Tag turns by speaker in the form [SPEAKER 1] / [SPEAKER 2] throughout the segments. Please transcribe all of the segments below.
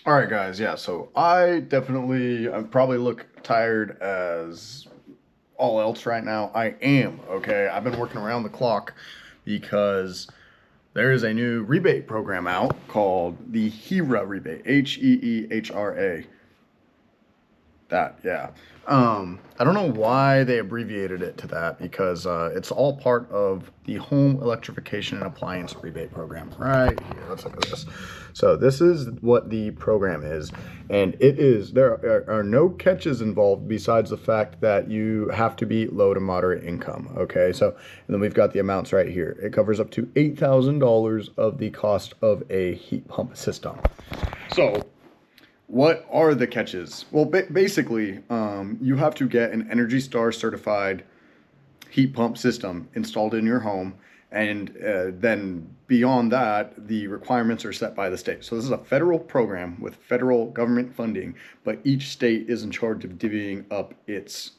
[SPEAKER 1] All right, guys. Yeah, so I probably look tired as all else right now. I am, okay? I've been working around the clock because there is a new rebate program out called the HEEHRA rebate, HEEHRA. That, yeah. I don't know why they abbreviated it to that because it's all part of the home electrification and appliance rebate program. Right here, let's look at this. So this is what the program is, and there are no catches involved besides the fact that you have to be low to moderate income. Okay, so and then we've got the amounts right here. It covers up to $8,000 of the cost of a heat pump system. So what are the catches? Well, basically, you have to get an Energy Star certified heat pump system installed in your home, and then beyond that, the requirements are set by the state. So this is a federal program with federal government funding, but each state is in charge of divvying up its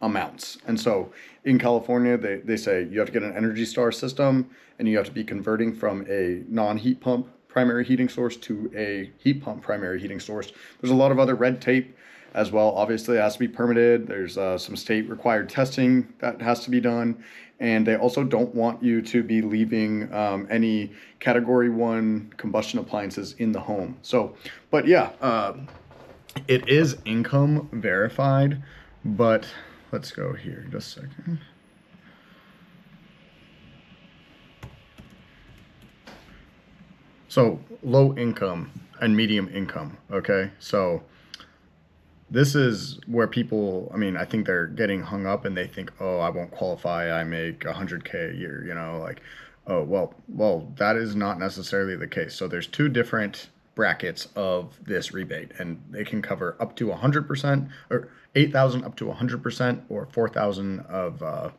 [SPEAKER 1] amounts. And so in California, they say you have to get an Energy Star system and you have to be converting from a non-heat pump primary heating source to a heat pump primary heating source. There's a lot of other red tape as well. Obviously, it has to be permitted. There's some state required testing that has to be done. And they also don't want you to be leaving any category 1 combustion appliances in the home. So, but yeah, it is income verified, but let's go here just a second. So low income and medium income, okay? So this is where people, I mean, I think they're getting hung up and they think, oh, I won't qualify. I make 100K a year, like, oh, well, that is not necessarily the case. So there's two different brackets of this rebate, and they can cover up to 100% or 8,000 up to 100% or 4,000 of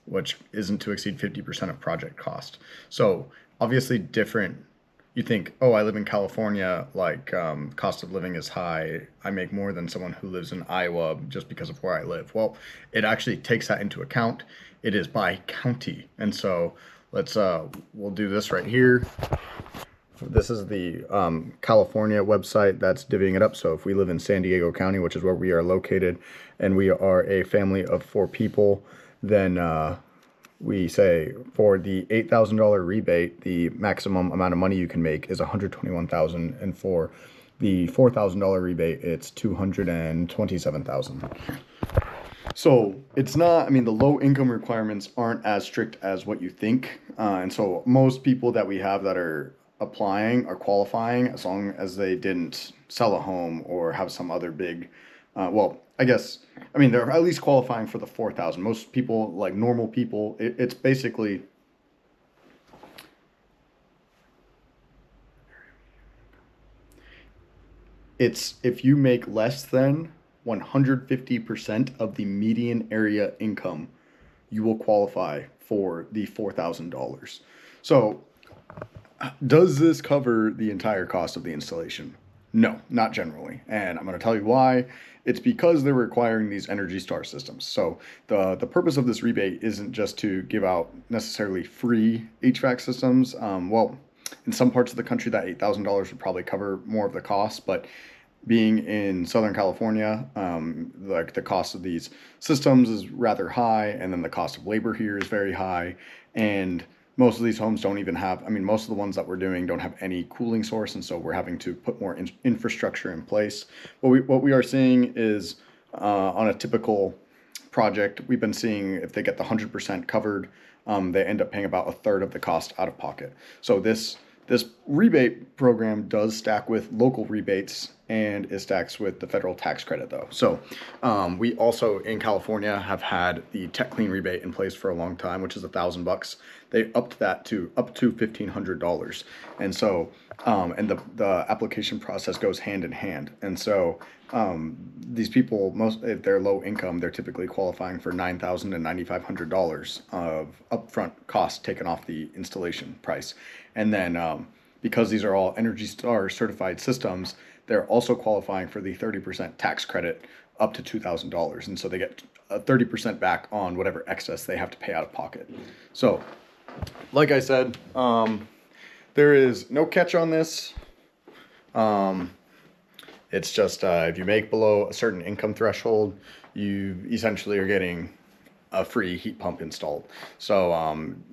[SPEAKER 1] which isn't to exceed 50% of project cost. So obviously different. You think, oh, I live in California, like cost of living is high. I make more than someone who lives in Iowa just because of where I live. Well, it actually takes that into account. It is by county. And so we'll do this right here. This is the California website that's divvying it up. So if we live in San Diego County, which is where we are located, and we are a family of 4 people, then we say for the $8,000 rebate, the maximum amount of money you can make is $121,000, and for the $4,000 rebate, it's $227,000. So it's not, I mean, the low income requirements aren't as strict as what you think. And so most people that we have that are applying are qualifying as long as they didn't sell a home or have some other big, I guess, I mean, they're at least qualifying for the 4,000. Most people, like normal people, it's basically, it's if you make less than 150% of the median area income, you will qualify for the $4,000. So does this cover the entire cost of the installation? No, not generally. And I'm going to tell you why. It's because they're requiring these Energy Star systems. So the purpose of this rebate isn't just to give out necessarily free HVAC systems. In some parts of the country, that $8,000 would probably cover more of the cost, but being in Southern California, like the cost of these systems is rather high, and then the cost of labor here is very high, and most of these homes don't even have, I mean, most of the ones that we're doing don't have any cooling source, and so we're having to put more infrastructure in place. What we are seeing is on a typical project, we've been seeing if they get the 100% covered, they end up paying about a third of the cost out of pocket. So this rebate program does stack with local rebates, and it stacks with the federal tax credit though. So we also in California have had the Tech Clean rebate in place for a long time, which is $1,000. They upped that to up to $1,500, and so and the application process goes hand in hand. And so these people, if they're low income, they're typically qualifying for $9,000 and $9,500 of upfront costs taken off the installation price. And then because these are all Energy Star certified systems, they're also qualifying for the 30% tax credit up to $2,000. And so they get 30% back on whatever excess they have to pay out of pocket. So, like I said, there is no catch on this. It's just if you make below a certain income threshold, you essentially are getting a free heat pump installed. So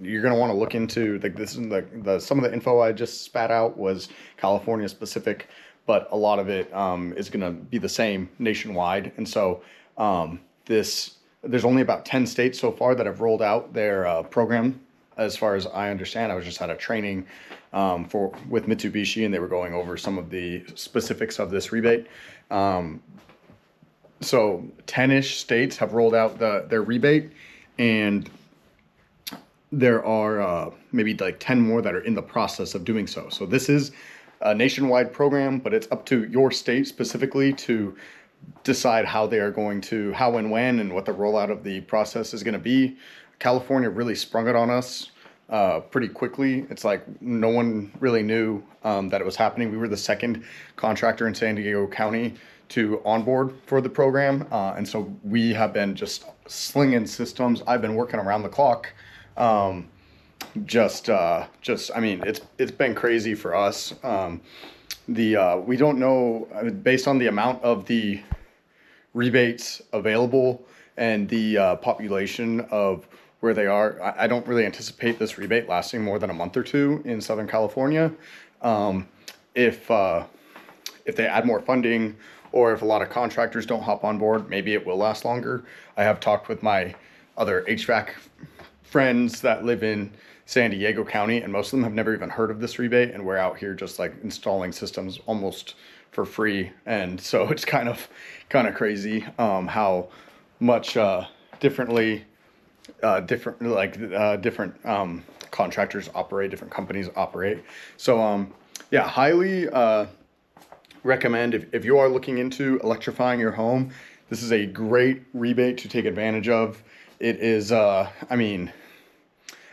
[SPEAKER 1] you're going to want to look into, like, this is the some of the info I just spat out was California specific, but a lot of it is going to be the same nationwide. And so there's only about 10 states so far that have rolled out their program. As far as I understand, I was just at a training with Mitsubishi, and they were going over some of the specifics of this rebate. So 10-ish states have rolled out their rebate, and there are maybe like 10 more that are in the process of doing so. So this is a nationwide program, but it's up to your state specifically to decide how they are going to, how and when, and what the rollout of the process is going to be. California really sprung it on us pretty quickly. It's like no one really knew that it was happening. We were the second contractor in San Diego County to onboard for the program, and so we have been just slinging systems. I've been working around the clock. I mean, it's been crazy for us. We don't know, based on the amount of the rebates available and the population of where they are, I don't really anticipate this rebate lasting more than a month or two in Southern California. If they add more funding, or if a lot of contractors don't hop on board, maybe it will last longer. I have talked with my other HVAC friends that live in San Diego County, and most of them have never even heard of this rebate, and we're out here just like installing systems almost for free. And so it's kind of crazy how much different contractors operate, different companies operate. So yeah, highly recommend if you are looking into electrifying your home, this is a great rebate to take advantage of. It is I mean,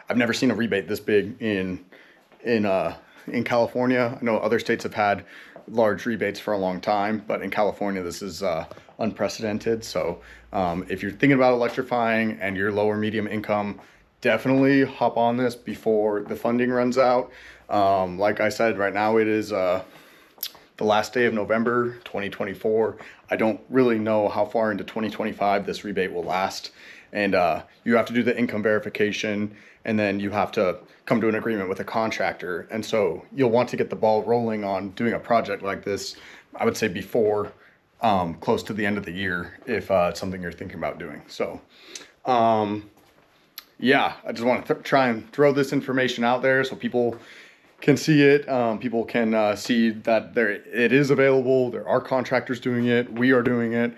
[SPEAKER 1] I've never seen a rebate this big in California. I know other states have had large rebates for a long time, but in California this is unprecedented. So if you're thinking about electrifying and you're lower medium income, definitely hop on this before the funding runs out. Like I said, right now it is the last day of November 2024. I don't really know how far into 2025 this rebate will last. And you have to do the income verification, and then you have to come to an agreement with a contractor. And so you'll want to get the ball rolling on doing a project like this, I would say before close to the end of the year, if it's something you're thinking about doing. So yeah, I just want to try and throw this information out there so people can see it. People can see that it is available. There are contractors doing it. We are doing it.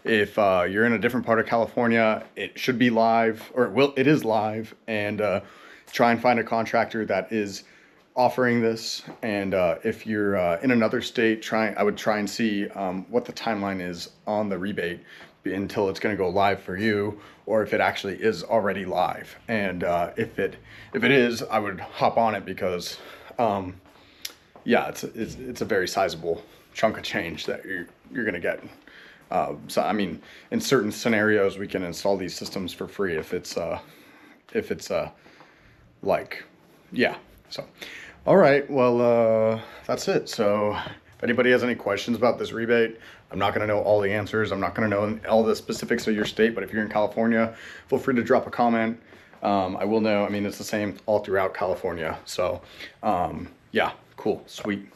[SPEAKER 1] If you're in a different part of California, it should be live, or it is live. And try and find a contractor that is offering this. And if you're in another state, I would try and see what the timeline is on the rebate until it's going to go live for you, or if it actually is already live. And if it is, I would hop on it, because yeah, it's a very sizable chunk of change that you're going to get. So I mean, in certain scenarios, we can install these systems for free if it's like, yeah. So all right, well that's it. So if anybody has any questions about this rebate, I'm not going to know all the answers. I'm not going to know all the specifics of your state, but if you're in California, feel free to drop a comment. I will know. I mean, it's the same all throughout California. So yeah, cool, sweet.